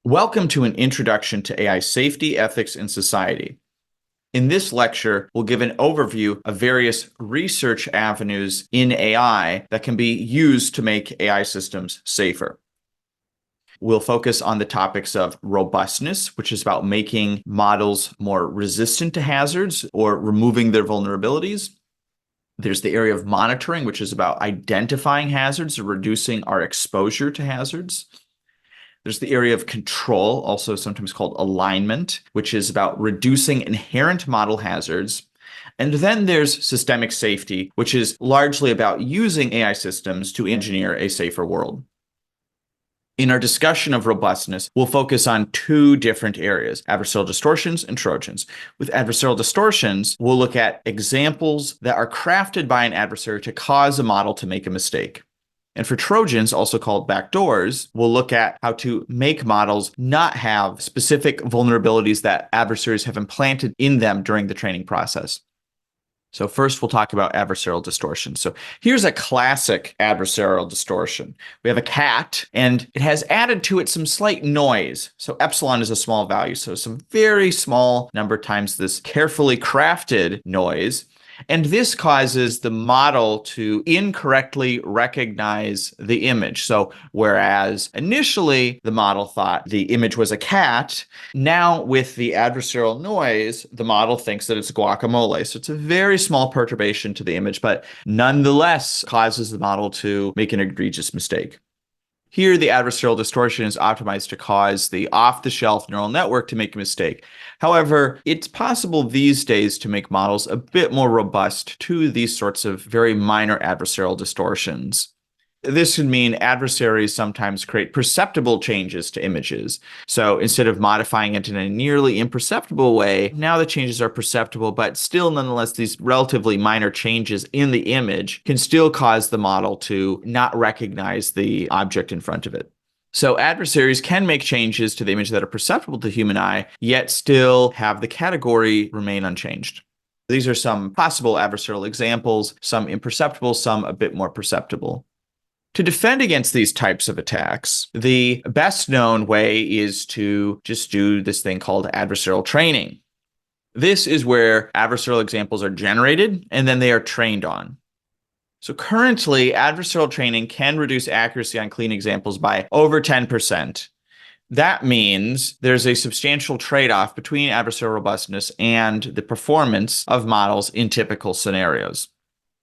Welcome to an introduction to AI safety, ethics, and society. In this lecture, we'll give an overview of various research avenues in AI that can be used to make AI systems safer. We'll focus on the topics of robustness, which is about making models more resistant to hazards or removing their vulnerabilities. There's the area of monitoring, which is about identifying hazards or reducing our exposure to hazards. There's the area of control, also sometimes called alignment, which is about reducing inherent model hazards. And then there's systemic safety, which is largely about using AI systems to engineer a safer world. In our discussion of robustness, we'll focus on two different areas, adversarial distortions and Trojans. With adversarial distortions, we'll look at examples that are crafted by an adversary to cause a model to make a mistake. And for Trojans, also called backdoors, we'll look at how to make models not have specific vulnerabilities that adversaries have implanted in them during the training process. So first, we'll talk about adversarial distortion. So here's a classic adversarial distortion. We have a cat, and it has added to it some slight noise. So epsilon is a small value. So some very small number times this carefully crafted noise. And this causes the model to incorrectly recognize the image. So whereas initially the model thought the image was a cat, now with the adversarial noise, the model thinks that it's guacamole. So it's a very small perturbation to the image, but nonetheless causes the model to make an egregious mistake. Here, the adversarial distortion is optimized to cause the off-the-shelf neural network to make a mistake. However, it's possible these days to make models a bit more robust to these sorts of very minor adversarial distortions. This would mean adversaries sometimes create perceptible changes to images. So instead of modifying it in a nearly imperceptible way, now the changes are perceptible, but still nonetheless, these relatively minor changes in the image can still cause the model to not recognize the object in front of it. So adversaries can make changes to the image that are perceptible to the human eye, yet still have the category remain unchanged. These are some possible adversarial examples, some imperceptible, some a bit more perceptible. To defend against these types of attacks, the best known way is to just do this thing called adversarial training. This is where adversarial examples are generated and then they are trained on. So currently, adversarial training can reduce accuracy on clean examples by over 10%. That means there's a substantial trade-off between adversarial robustness and the performance of models in typical scenarios.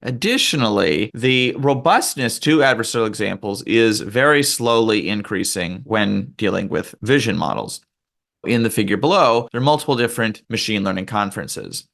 Additionally, the robustness to adversarial examples is very slowly increasing when dealing with vision models. In the figure below, there are multiple different machine learning conferences.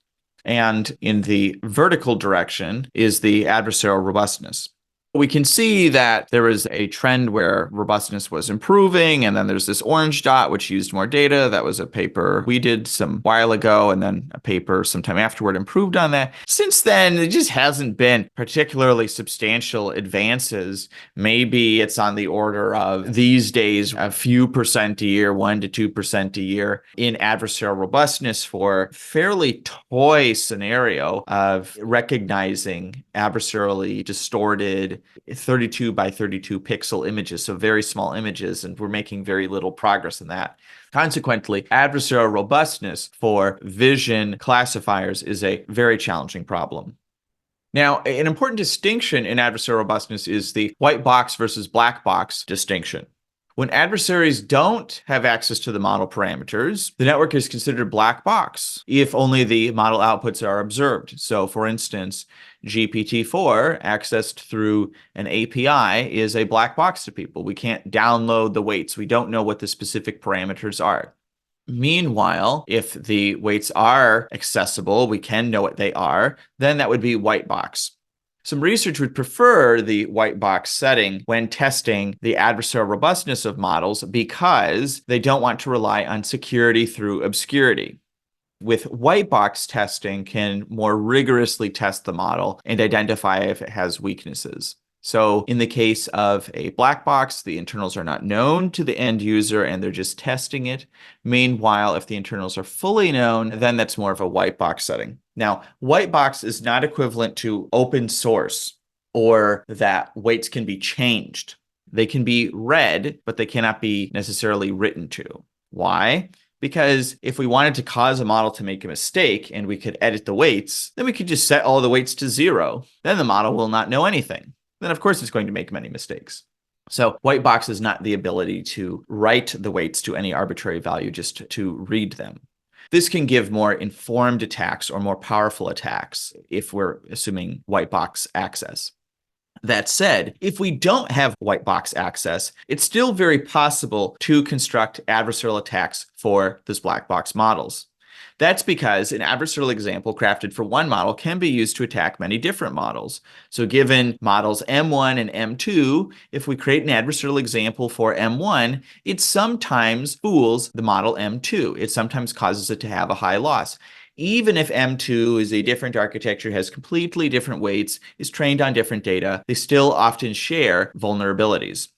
And in the vertical direction is the adversarial robustness. We can see that there was a trend where robustness was improving, and then there's this orange dot, which used more data. That was a paper we did some while ago, and then a paper sometime afterward improved on that. Since then, it just hasn't been particularly substantial advances. Maybe it's on the order of, these days, a few percent a year, 1 to 2% a year in adversarial robustness for a fairly toy scenario of recognizing adversarially distorted 32 by 32 pixel images, so very small images, and we're making very little progress in that. Consequently, adversarial robustness for vision classifiers is a very challenging problem. Now, an important distinction in adversarial robustness is the white box versus black box distinction. When adversaries don't have access to the model parameters, the network is considered a black box if only the model outputs are observed. So for instance, GPT-4 accessed through an API is a black box to people. We can't download the weights. We don't know what the specific parameters are. Meanwhile, if the weights are accessible, we can know what they are, then that would be white box. Some research would prefer the white box setting when testing the adversarial robustness of models because they don't want to rely on security through obscurity. With white box testing, can more rigorously test the model and identify if it has weaknesses. So in the case of a black box, the internals are not known to the end user and they're just testing it. Meanwhile, if the internals are fully known, then that's more of a white box setting. Now, white box is not equivalent to open source or that weights can be changed. They can be read, but they cannot be necessarily written to. Why? Because if we wanted to cause a model to make a mistake and we could edit the weights, then we could just set all the weights to 0. Then the model will not know anything. Then, of course, it's going to make many mistakes. So white box is not the ability to write the weights to any arbitrary value, just to read them. This can give more informed attacks or more powerful attacks if we're assuming white box access. That said, if we don't have white box access, it's still very possible to construct adversarial attacks for those black box models. That's because an adversarial example crafted for one model can be used to attack many different models. So given models M1 and M2, if we create an adversarial example for M1, it sometimes fools the model M2. It sometimes causes it to have a high loss. Even if M2 is a different architecture, has completely different weights, is trained on different data, they still often share vulnerabilities.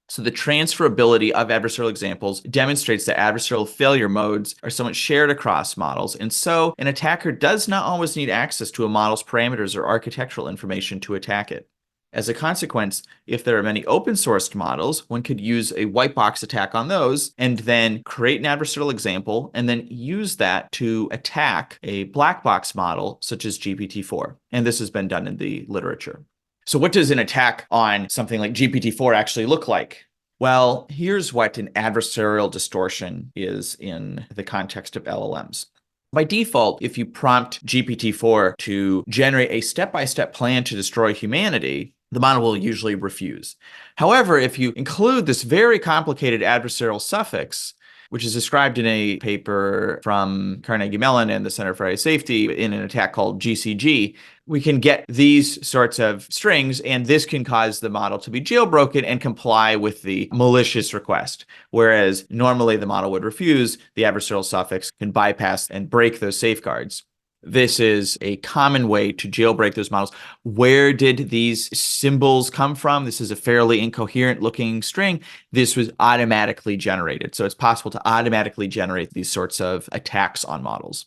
So the transferability of adversarial examples demonstrates that adversarial failure modes are somewhat shared across models, and so an attacker does not always need access to a model's parameters or architectural information to attack it. As a consequence, if there are many open-sourced models, one could use a white box attack on those and then create an adversarial example and then use that to attack a black box model such as GPT-4. And this has been done in the literature. So what does an attack on something like GPT-4 actually look like? Well, here's what an adversarial distortion is in the context of LLMs. By default, if you prompt GPT-4 to generate a step-by-step plan to destroy humanity, the model will usually refuse. However, if you include this very complicated adversarial suffix, which is described in a paper from Carnegie Mellon and the Center for AI Safety in an attack called GCG, we can get these sorts of strings, and this can cause the model to be jailbroken and comply with the malicious request. Whereas normally the model would refuse, the adversarial suffix can bypass and break those safeguards. This is a common way to jailbreak those models. Where did these symbols come from? This is a fairly incoherent looking string. This was automatically generated. So it's possible to automatically generate these sorts of attacks on models.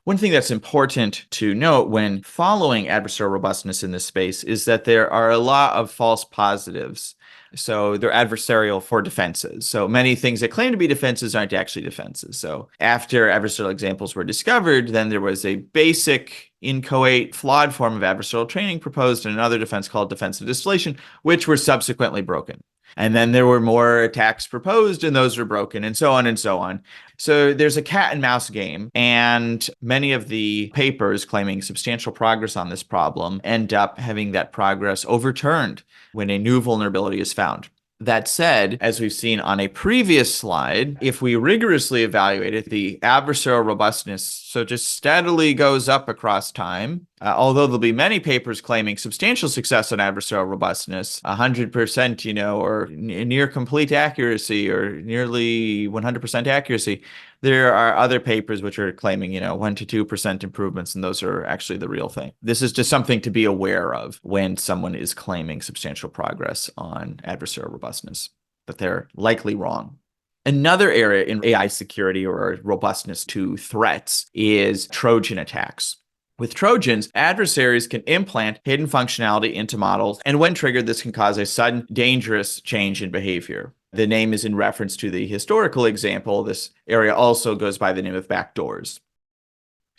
One thing that's important to note when following adversarial robustness in this space is that there are a lot of false positives. So they're adversarial for defenses. So many things that claim to be defenses aren't actually defenses. So after adversarial examples were discovered, then there was a basic, inchoate, flawed form of adversarial training proposed in another defense called defensive distillation, which were subsequently broken. And then there were more attacks proposed, and those were broken, and so on and so on. So there's a cat and mouse game, and many of the papers claiming substantial progress on this problem end up having that progress overturned when a new vulnerability is found. That said, as we've seen on a previous slide, if we rigorously evaluate it, the adversarial robustness so just steadily goes up across time. Although there'll be many papers claiming substantial success on adversarial robustness, 100%, or near complete accuracy or nearly 100% accuracy, there are other papers which are claiming, 1 to 2% improvements, and those are actually the real thing. This is just something to be aware of when someone is claiming substantial progress on adversarial robustness, but they're likely wrong. Another area in AI security or robustness to threats is Trojan attacks. With Trojans, adversaries can implant hidden functionality into models, and when triggered, this can cause a sudden, dangerous change in behavior. The name is in reference to the historical example. This area also goes by the name of backdoors.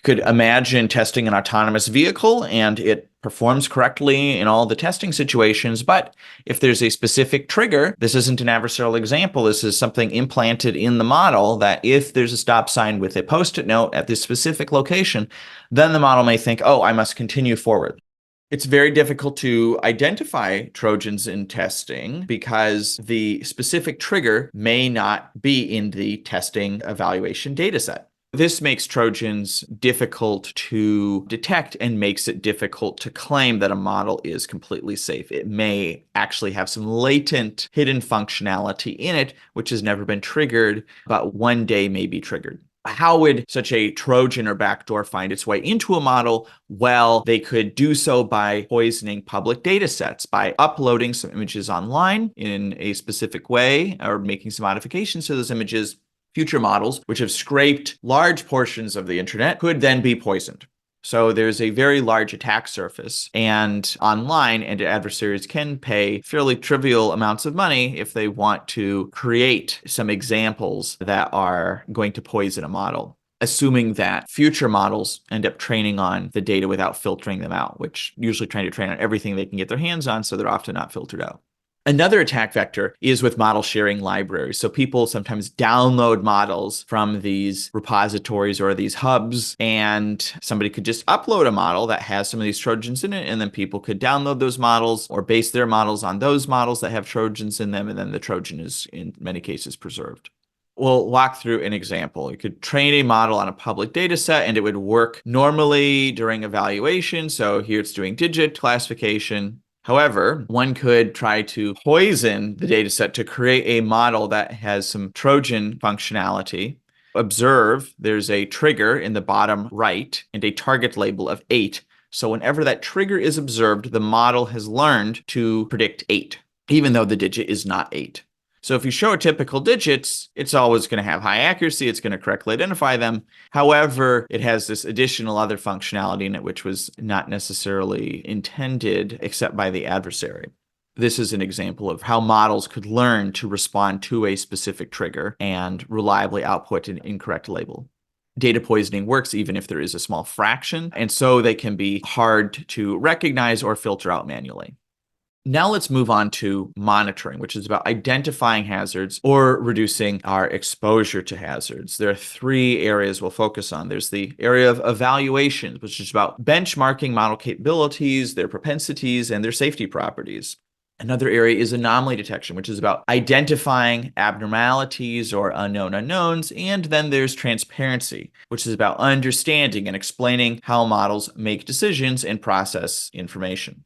Could imagine testing an autonomous vehicle and it performs correctly in all the testing situations, but if there's a specific trigger, this isn't an adversarial example, this is something implanted in the model that if there's a stop sign with a post-it note at this specific location, then the model may think, oh, I must continue forward. It's very difficult to identify Trojans in testing because the specific trigger may not be in the testing evaluation dataset. This makes Trojans difficult to detect and makes it difficult to claim that a model is completely safe. It may actually have some latent hidden functionality in it, which has never been triggered, but one day may be triggered. How would such a Trojan or backdoor find its way into a model? Well, they could do so by poisoning public data sets, by uploading some images online in a specific way or making some modifications to those images. Future models, which have scraped large portions of the internet, could then be poisoned. So there's a very large attack surface, and online, and adversaries can pay fairly trivial amounts of money if they want to create some examples that are going to poison a model, assuming that future models end up training on the data without filtering them out, which usually trying to train on everything they can get their hands on, so they're often not filtered out. Another attack vector is with model sharing libraries. So people sometimes download models from these repositories or these hubs, and somebody could just upload a model that has some of these Trojans in it, and then people could download those models or base their models on those models that have Trojans in them, and then the Trojan is in many cases preserved. We'll walk through an example. You could train a model on a public data set and it would work normally during evaluation. So here it's doing digit classification. However, one could try to poison the data set to create a model that has some Trojan functionality. Observe, there's a trigger in the bottom right and a target label of 8. So whenever that trigger is observed, the model has learned to predict 8, even though the digit is not 8. So if you show typical digits, it's always going to have high accuracy. It's going to correctly identify them. However, it has this additional other functionality in it, which was not necessarily intended except by the adversary. This is an example of how models could learn to respond to a specific trigger and reliably output an incorrect label. Data poisoning works even if there is a small fraction, and so they can be hard to recognize or filter out manually. Now let's move on to monitoring, which is about identifying hazards or reducing our exposure to hazards. There are 3 areas we'll focus on. There's the area of evaluations, which is about benchmarking model capabilities, their propensities, and their safety properties. Another area is anomaly detection, which is about identifying abnormalities or unknown unknowns. And then there's transparency, which is about understanding and explaining how models make decisions and process information.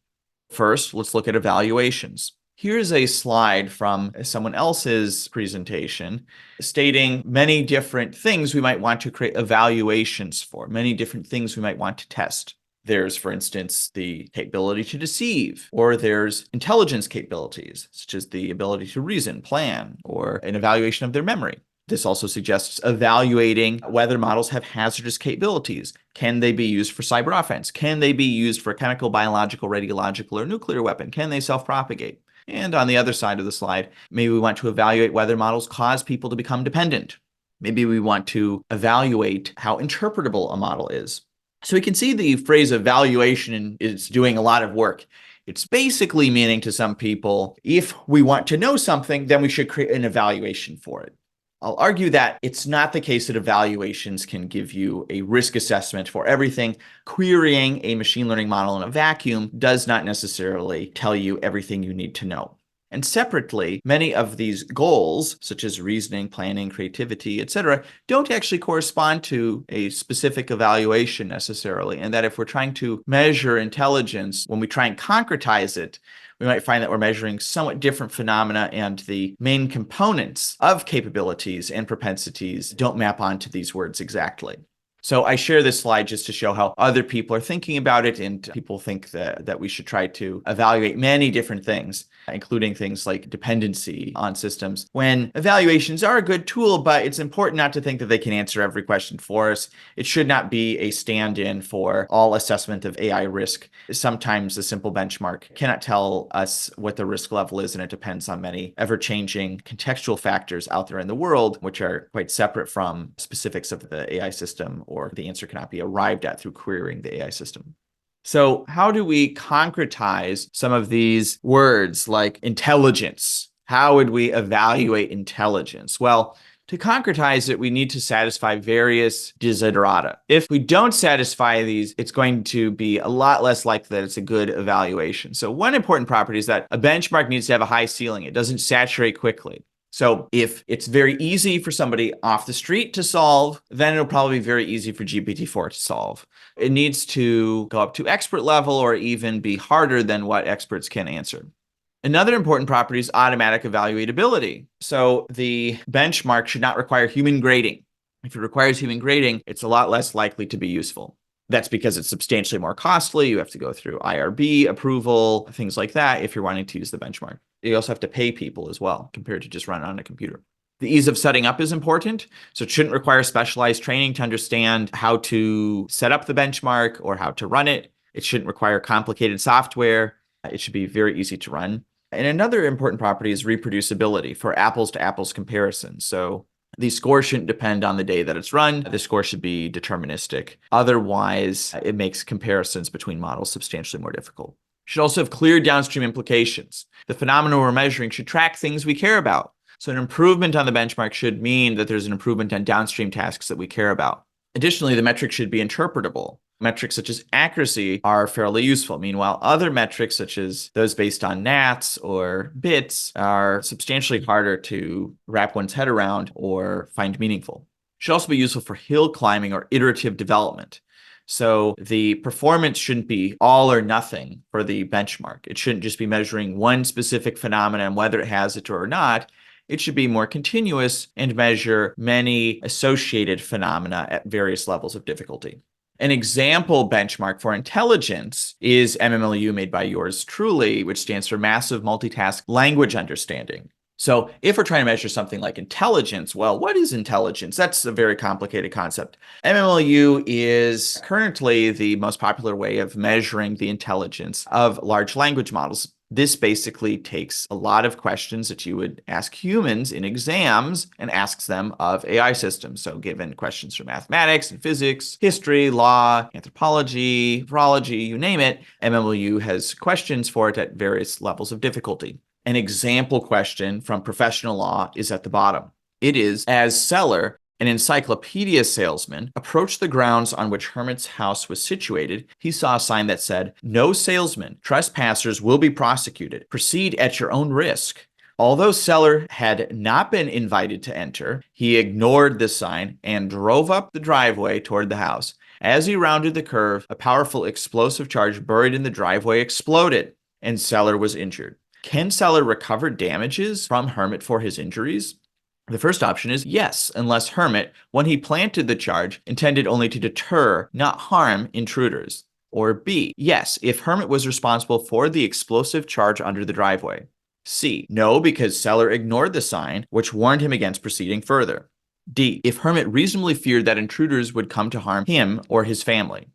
First, let's look at evaluations. Here's a slide from someone else's presentation stating many different things we might want to create evaluations for, many different things we might want to test. There's, for instance, the capability to deceive, or there's intelligence capabilities, such as the ability to reason, plan, or an evaluation of their memory. This also suggests evaluating whether models have hazardous capabilities. Can they be used for cyber offense? Can they be used for a chemical, biological, radiological, or nuclear weapon? Can they self-propagate? And on the other side of the slide, maybe we want to evaluate whether models cause people to become dependent. Maybe we want to evaluate how interpretable a model is. So we can see the phrase evaluation is doing a lot of work. It's basically meaning to some people, if we want to know something, then we should create an evaluation for it. I'll argue that it's not the case that evaluations can give you a risk assessment for everything. Querying a machine learning model in a vacuum does not necessarily tell you everything you need to know. And separately, many of these goals, such as reasoning, planning, creativity, etc., don't actually correspond to a specific evaluation necessarily. And that if we're trying to measure intelligence, when we try and concretize it, we might find that we're measuring somewhat different phenomena, and the main components of capabilities and propensities don't map onto these words exactly. So I share this slide just to show how other people are thinking about it, and people think that we should try to evaluate many different things, including things like dependency on systems, when evaluations are a good tool, but it's important not to think that they can answer every question for us. It should not be a stand-in for all assessment of AI risk. Sometimes a simple benchmark cannot tell us what the risk level is, and it depends on many ever-changing contextual factors out there in the world, which are quite separate from specifics of the AI system, or the answer cannot be arrived at through querying the AI system. So how do we concretize some of these words like intelligence? How would we evaluate intelligence? Well, to concretize it, we need to satisfy various desiderata. If we don't satisfy these, it's going to be a lot less likely that it's a good evaluation. So one important property is that a benchmark needs to have a high ceiling. It doesn't saturate quickly. So if it's very easy for somebody off the street to solve, then it'll probably be very easy for GPT-4 to solve. It needs to go up to expert level or even be harder than what experts can answer. Another important property is automatic evaluatability. So the benchmark should not require human grading. If it requires human grading, it's a lot less likely to be useful. That's because it's substantially more costly. You have to go through IRB approval, things like that, if you're wanting to use the benchmark. You also have to pay people as well, compared to just run it on a computer. The ease of setting up is important, so it shouldn't require specialized training to understand how to set up the benchmark or how to run it. It shouldn't require complicated software. It should be very easy to run. And another important property is reproducibility for apples to apples comparison. So these scores shouldn't depend on the day that it's run. The score should be deterministic. Otherwise, it makes comparisons between models substantially more difficult. Should also have clear downstream implications. The phenomena we're measuring should track things we care about. So an improvement on the benchmark should mean that there's an improvement on downstream tasks that we care about. Additionally, the metric should be interpretable. Metrics such as accuracy are fairly useful. Meanwhile, other metrics such as those based on nats or bits are substantially harder to wrap one's head around or find meaningful. Should also be useful for hill climbing or iterative development. So the performance shouldn't be all or nothing for the benchmark. It shouldn't just be measuring one specific phenomenon, whether it has it or not. It should be more continuous and measure many associated phenomena at various levels of difficulty. An example benchmark for intelligence is MMLU made by yours truly, which stands for Massive Multitask Language Understanding. So if we're trying to measure something like intelligence, well, what is intelligence? That's a very complicated concept. MMLU is currently the most popular way of measuring the intelligence of large language models. This basically takes a lot of questions that you would ask humans in exams and asks them of AI systems. So given questions from mathematics and physics, history, law, anthropology, virology, you name it, MMLU has questions for it at various levels of difficulty. An example question from professional law is at the bottom. It is, as Seller, an encyclopedia salesman, approached the grounds on which Hermit's house was situated, he saw a sign that said, "No salesman. Trespassers will be prosecuted. Proceed at your own risk." Although Seller had not been invited to enter, he ignored the sign and drove up the driveway toward the house. As he rounded the curve, a powerful explosive charge buried in the driveway exploded, and Seller was injured. Can Seller recover damages from Hermit for his injuries? The first option is yes, unless Hermit, when he planted the charge, intended only to deter, not harm, intruders. Or B, yes, if Hermit was responsible for the explosive charge under the driveway. C, no, because Seller ignored the sign, which warned him against proceeding further. D, if Hermit reasonably feared that intruders would come to harm him or his family.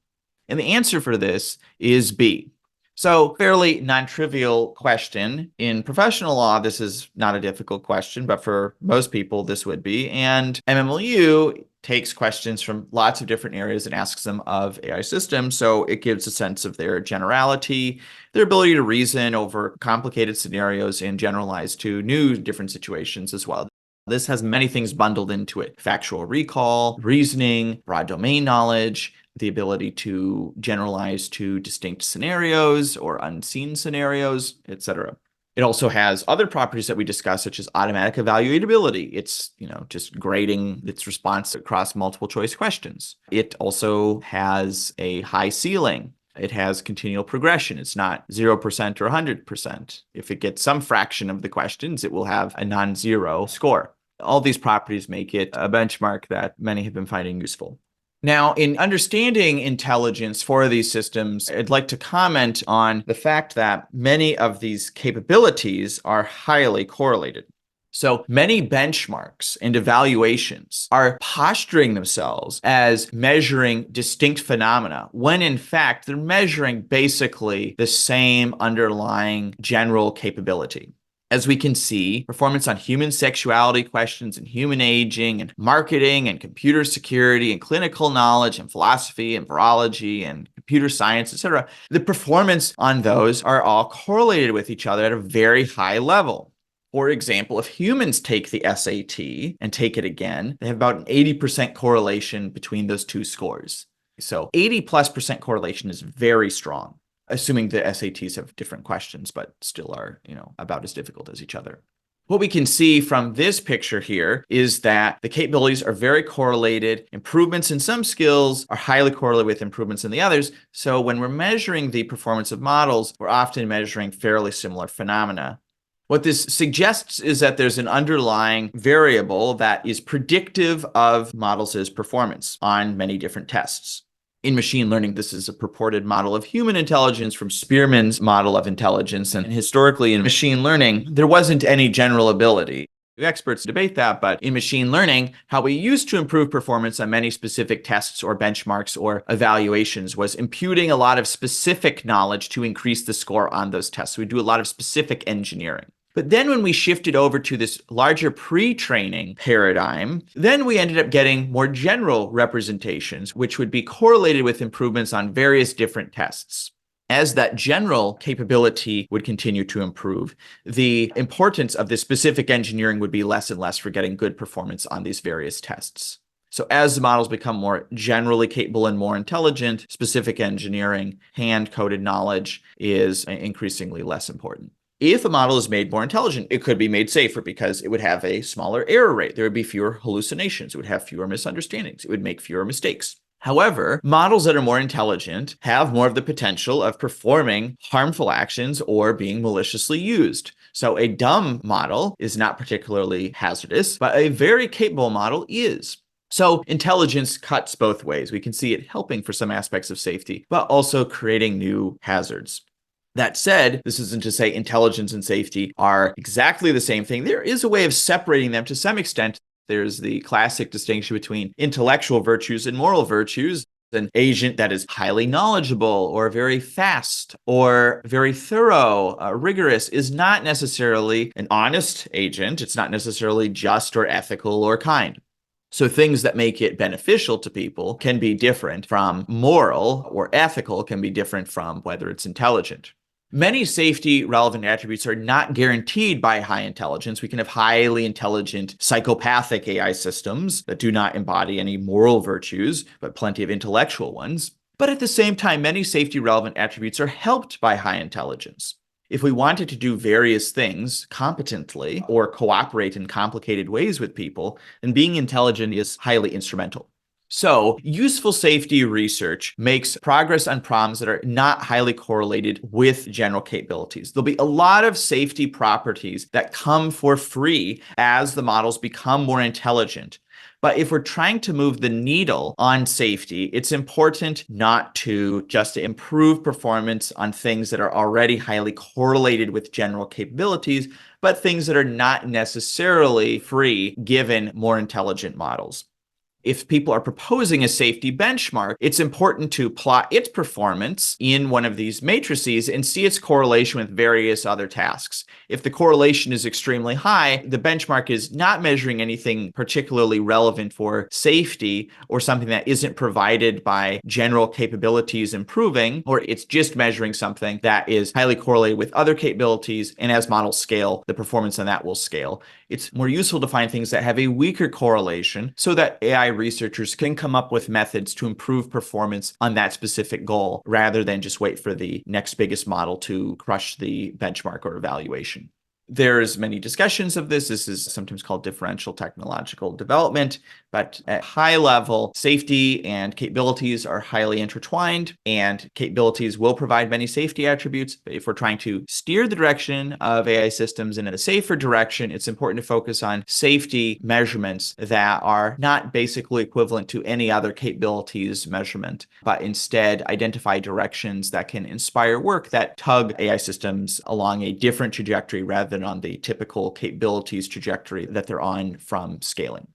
And the answer for this is B. So fairly non-trivial question. In professional law, this is not a difficult question, but for most people, this would be. And MMLU takes questions from lots of different areas and asks them of AI systems. So it gives a sense of their generality, their ability to reason over complicated scenarios and generalize to new different situations as well. This has many things bundled into it: factual recall, reasoning, broad domain knowledge, the ability to generalize to distinct scenarios or unseen scenarios, etc. It also has other properties that we discussed, such as automatic evaluatability. It's, just grading its response across multiple choice questions. It also has a high ceiling. It has continual progression. It's not 0% or 100%. If it gets some fraction of the questions, it will have a non-zero score. All these properties make it a benchmark that many have been finding useful. Now, in understanding intelligence for these systems, I'd like to comment on the fact that many of these capabilities are highly correlated. So many benchmarks and evaluations are posturing themselves as measuring distinct phenomena, when in fact they're measuring basically the same underlying general capability. As we can see, performance on human sexuality questions and human aging and marketing and computer security and clinical knowledge and philosophy and virology and computer science, etc., the performance on those are all correlated with each other at a very high level. For example, if humans take the SAT and take it again, they have about an 80% correlation between those two scores. So 80+% correlation is very strong, assuming the SATs have different questions, but still are, about as difficult as each other. What we can see from this picture here is that the capabilities are very correlated. Improvements in some skills are highly correlated with improvements in the others. So when we're measuring the performance of models, we're often measuring fairly similar phenomena. What this suggests is that there's an underlying variable that is predictive of models' performance on many different tests. In machine learning, this is a purported model of human intelligence from Spearman's model of intelligence. And historically in machine learning, there wasn't any general ability. Experts debate that, but in machine learning, how we used to improve performance on many specific tests or benchmarks or evaluations was imputing a lot of specific knowledge to increase the score on those tests. We do a lot of specific engineering. But then when we shifted over to this larger pre-training paradigm, then we ended up getting more general representations, which would be correlated with improvements on various different tests. As that general capability would continue to improve, the importance of the specific engineering would be less and less for getting good performance on these various tests. So as the models become more generally capable and more intelligent, specific engineering, hand-coded knowledge is increasingly less important. If a model is made more intelligent, it could be made safer because it would have a smaller error rate. There would be fewer hallucinations. It would have fewer misunderstandings. It would make fewer mistakes. However, models that are more intelligent have more of the potential of performing harmful actions or being maliciously used. So a dumb model is not particularly hazardous, but a very capable model is. So intelligence cuts both ways. We can see it helping for some aspects of safety, but also creating new hazards. That said, this isn't to say intelligence and safety are exactly the same thing. There is a way of separating them to some extent. There's the classic distinction between intellectual virtues and moral virtues. An agent that is highly knowledgeable or very fast or very thorough, rigorous is not necessarily an honest agent. It's not necessarily just or ethical or kind. So things that make it beneficial to people can be different from moral, or ethical can be different from whether it's intelligent. Many safety relevant attributes are not guaranteed by high intelligence. We can have highly intelligent psychopathic AI systems that do not embody any moral virtues, but plenty of intellectual ones. But at the same time, many safety relevant attributes are helped by high intelligence. If we wanted to do various things competently or cooperate in complicated ways with people, then being intelligent is highly instrumental. So useful safety research makes progress on problems that are not highly correlated with general capabilities. There'll be a lot of safety properties that come for free as the models become more intelligent. But if we're trying to move the needle on safety, it's important not to just improve performance on things that are already highly correlated with general capabilities, but things that are not necessarily free given more intelligent models. If people are proposing a safety benchmark, it's important to plot its performance in one of these matrices and see its correlation with various other tasks. If the correlation is extremely high, the benchmark is not measuring anything particularly relevant for safety or something that isn't provided by general capabilities improving, or it's just measuring something that is highly correlated with other capabilities, and as models scale, the performance on that will scale. It's more useful to find things that have a weaker correlation so that AI researchers can come up with methods to improve performance on that specific goal rather than just wait for the next biggest model to crush the benchmark or evaluation. There's many discussions of this. This is sometimes called differential technological development, but at high level, safety and capabilities are highly intertwined, and capabilities will provide many safety attributes. But if we're trying to steer the direction of AI systems in a safer direction, it's important to focus on safety measurements that are not basically equivalent to any other capabilities measurement, but instead identify directions that can inspire work that tug AI systems along a different trajectory rather than on the typical capabilities trajectory that they're on from scaling.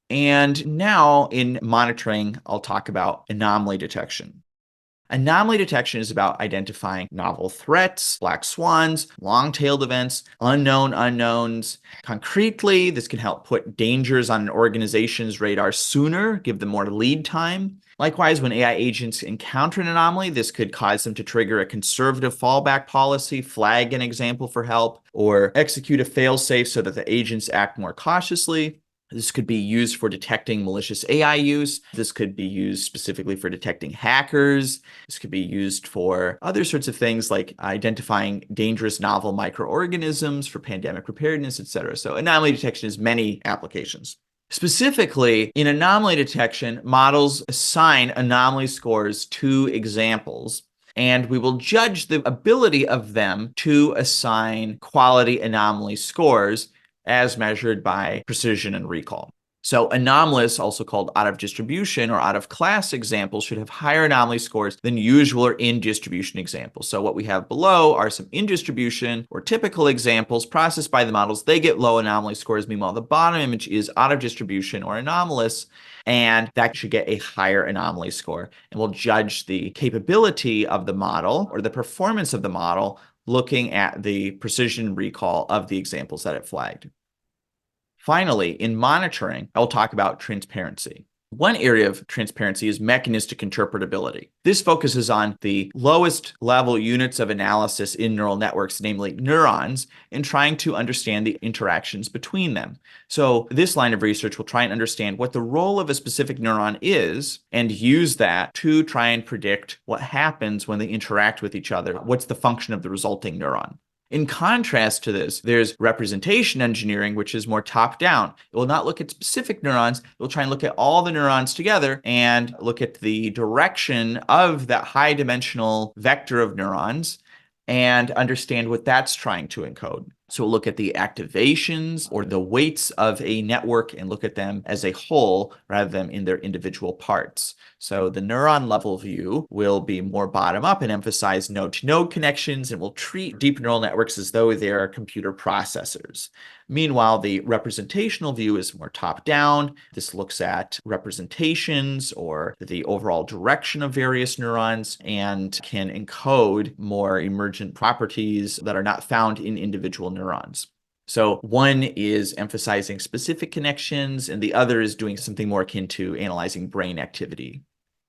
And now in monitoring, I'll talk about anomaly detection. Anomaly detection is about identifying novel threats, black swans, long-tailed events, unknown unknowns. Concretely, this can help put dangers on an organization's radar sooner, give them more lead time. Likewise, when AI agents encounter an anomaly, this could cause them to trigger a conservative fallback policy, flag an example for help, or execute a fail-safe so that the agents act more cautiously. This could be used for detecting malicious AI use. This could be used specifically for detecting hackers. This could be used for other sorts of things like identifying dangerous novel microorganisms for pandemic preparedness, etc. So anomaly detection has many applications. Specifically, in anomaly detection, models assign anomaly scores to examples, and we will judge the ability of them to assign quality anomaly scores as measured by precision and recall. So anomalous, also called out of distribution or out of class examples, should have higher anomaly scores than usual or in distribution examples. So what we have below are some in distribution or typical examples processed by the models. They get low anomaly scores. Meanwhile, the bottom image is out of distribution or anomalous, and that should get a higher anomaly score. And we'll judge the capability of the model or the performance of the model looking at the precision recall of the examples that it flagged. Finally, in monitoring, I'll talk about transparency. One area of transparency is mechanistic interpretability. This focuses on the lowest level units of analysis in neural networks, namely neurons, and trying to understand the interactions between them. So this line of research will try and understand what the role of a specific neuron is and use that to try and predict what happens when they interact with each other. What's the function of the resulting neuron? In contrast to this, there's representation engineering, which is more top-down. It will not look at specific neurons. It will try and look at all the neurons together and look at the direction of that high-dimensional vector of neurons and understand what that's trying to encode. So we'll look at the activations or the weights of a network and look at them as a whole rather than in their individual parts. So the neuron level view will be more bottom up and emphasize node-to-node connections, and will treat deep neural networks as though they are computer processors. Meanwhile, the representational view is more top-down. This looks at representations or the overall direction of various neurons and can encode more emergent properties that are not found in individual neurons. So one is emphasizing specific connections, and the other is doing something more akin to analyzing brain activity.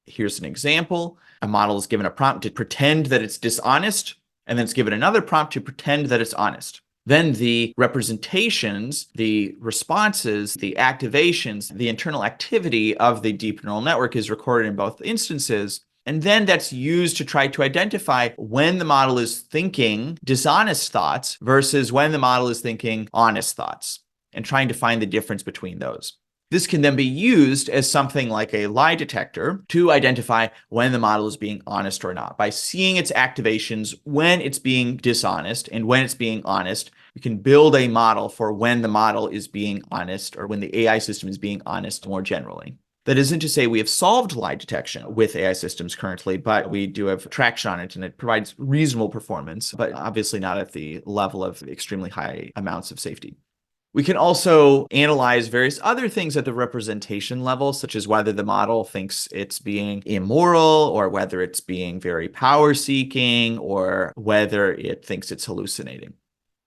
Here's an example. A model is given a prompt to pretend that it's dishonest, and then it's given another prompt to pretend that it's honest. Then the representations, the responses, the activations, the internal activity of the deep neural network is recorded in both instances. And then that's used to try to identify when the model is thinking dishonest thoughts versus when the model is thinking honest thoughts, and trying to find the difference between those. This can then be used as something like a lie detector to identify when the model is being honest or not. By seeing its activations when it's being dishonest and when it's being honest, we can build a model for when the model is being honest or when the AI system is being honest more generally. That isn't to say we have solved lie detection with AI systems currently, but we do have traction on it, and it provides reasonable performance, but obviously not at the level of extremely high amounts of safety. We can also analyze various other things at the representation level, such as whether the model thinks it's being immoral, or whether it's being very power-seeking, or whether it thinks it's hallucinating.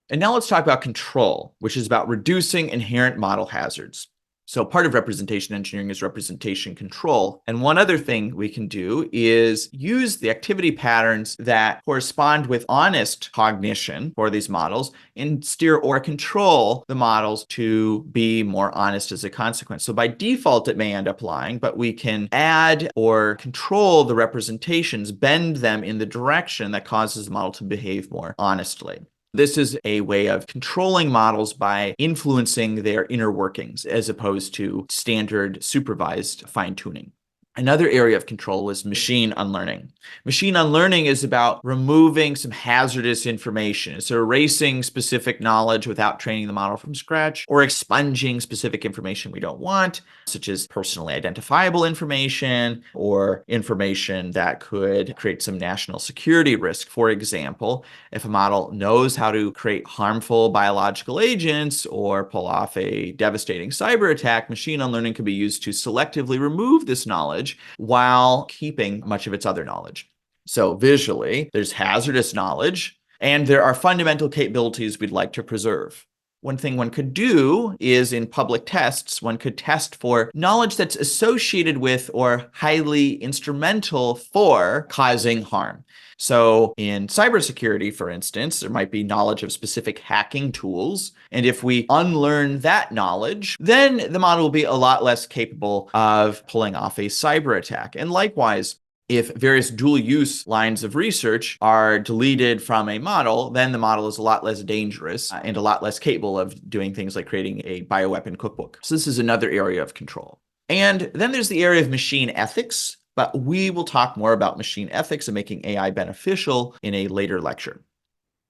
And now let's talk about control, which is about reducing inherent model hazards. So part of representation engineering is representation control. And one other thing we can do is use the activity patterns that correspond with honest cognition for these models and steer or control the models to be more honest as a consequence. So by default, it may end up lying, but we can add or control the representations, bend them in the direction that causes the model to behave more honestly. This is a way of controlling models by influencing their inner workings as opposed to standard supervised fine-tuning. Another area of control is machine unlearning. Machine unlearning is about removing some hazardous information. So erasing specific knowledge without training the model from scratch, or expunging specific information we don't want, such as personally identifiable information or information that could create some national security risk. For example, if a model knows how to create harmful biological agents or pull off a devastating cyber attack, machine unlearning can be used to selectively remove this knowledge while keeping much of its other knowledge. So visually, there's hazardous knowledge, and there are fundamental capabilities we'd like to preserve. One thing one could do is in public tests, one could test for knowledge that's associated with or highly instrumental for causing harm. So in cybersecurity, for instance, there might be knowledge of specific hacking tools. And if we unlearn that knowledge, then the model will be a lot less capable of pulling off a cyber attack. And likewise, if various dual use lines of research are deleted from a model, then the model is a lot less dangerous and a lot less capable of doing things like creating a bioweapon cookbook. So this is another area of control. And then there's the area of machine ethics, but we will talk more about machine ethics and making AI beneficial in a later lecture.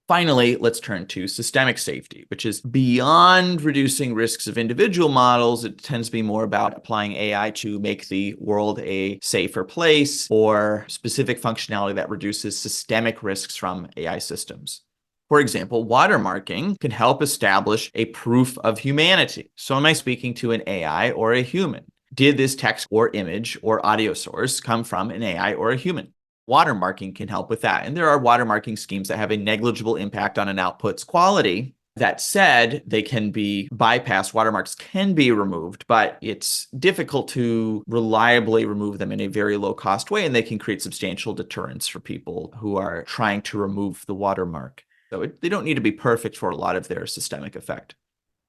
Finally, let's turn to systemic safety, which is beyond reducing risks of individual models. It tends to be more about applying AI to make the world a safer place or specific functionality that reduces systemic risks from AI systems. For example, watermarking can help establish a proof of humanity. So am I speaking to an AI or a human? Did this text or image or audio source come from an AI or a human? Watermarking can help with that. And there are watermarking schemes that have a negligible impact on an output's quality. That said, they can be bypassed. Watermarks can be removed, but it's difficult to reliably remove them in a very low-cost way, and they can create substantial deterrence for people who are trying to remove the watermark. So they don't need to be perfect for a lot of their systemic effect.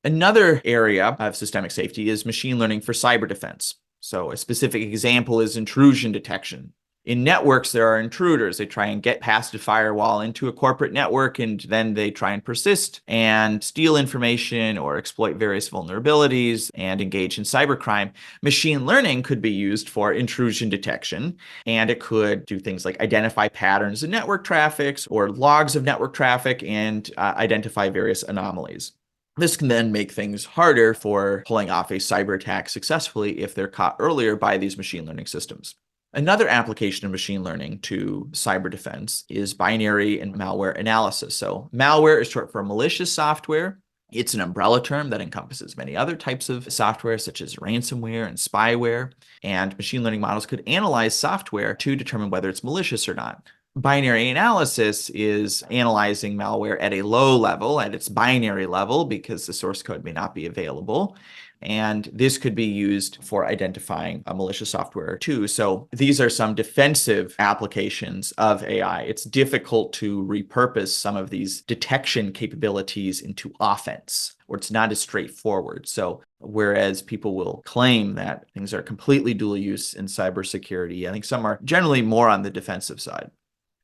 Another area of systemic safety is machine learning for cyber defense. So a specific example is intrusion detection. In networks, there are intruders. They try and get past a firewall into a corporate network, and then they try and persist and steal information or exploit various vulnerabilities and engage in cybercrime. Machine learning could be used for intrusion detection, and it could do things like identify patterns in network traffic or logs of network traffic and identify various anomalies. This can then make things harder for pulling off a cyber attack successfully if they're caught earlier by these machine learning systems. Another application of machine learning to cyber defense is binary and malware analysis. So malware is short for malicious software. It's an umbrella term that encompasses many other types of software, such as ransomware and spyware. And machine learning models could analyze software to determine whether it's malicious or not. Binary analysis is analyzing malware at a low level, at its binary level, because the source code may not be available. And this could be used for identifying malicious software too. So these are some defensive applications of AI. It's difficult to repurpose some of these detection capabilities into offense, or it's not as straightforward. So whereas people will claim that things are completely dual use in cybersecurity, I think some are generally more on the defensive side.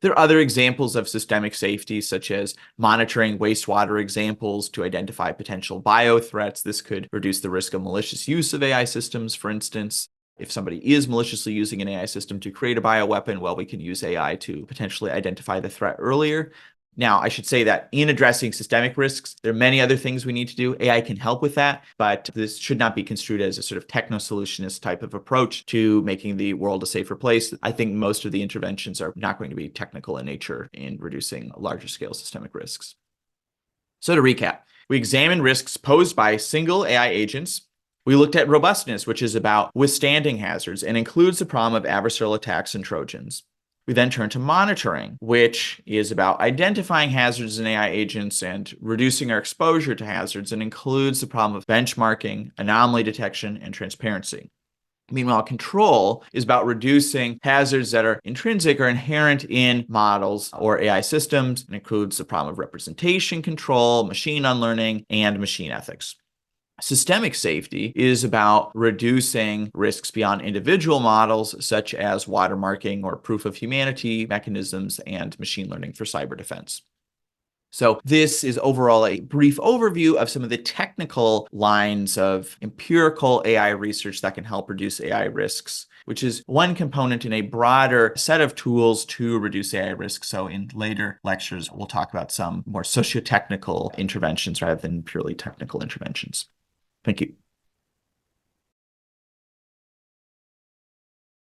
There are other examples of systemic safety, such as monitoring wastewater examples to identify potential biothreats. This could reduce the risk of malicious use of AI systems, for instance. If somebody is maliciously using an AI system to create a bioweapon, well, we can use AI to potentially identify the threat earlier. Now, I should say that in addressing systemic risks, there are many other things we need to do. AI can help with that, but this should not be construed as a sort of techno-solutionist type of approach to making the world a safer place. I think most of the interventions are not going to be technical in nature in reducing larger scale systemic risks. So to recap, we examined risks posed by single AI agents. We looked at robustness, which is about withstanding hazards and includes the problem of adversarial attacks and Trojans. We then turn to monitoring, which is about identifying hazards in AI agents and reducing our exposure to hazards, and includes the problem of benchmarking, anomaly detection, and transparency. Meanwhile, control is about reducing hazards that are intrinsic or inherent in models or AI systems, and includes the problem of representation control, machine unlearning, and machine ethics. Systemic safety is about reducing risks beyond individual models, such as watermarking or proof of humanity mechanisms and machine learning for cyber defense. So this is overall a brief overview of some of the technical lines of empirical AI research that can help reduce AI risks, which is one component in a broader set of tools to reduce AI risks. So in later lectures, we'll talk about some more socio-technical interventions rather than purely technical interventions. Thank you.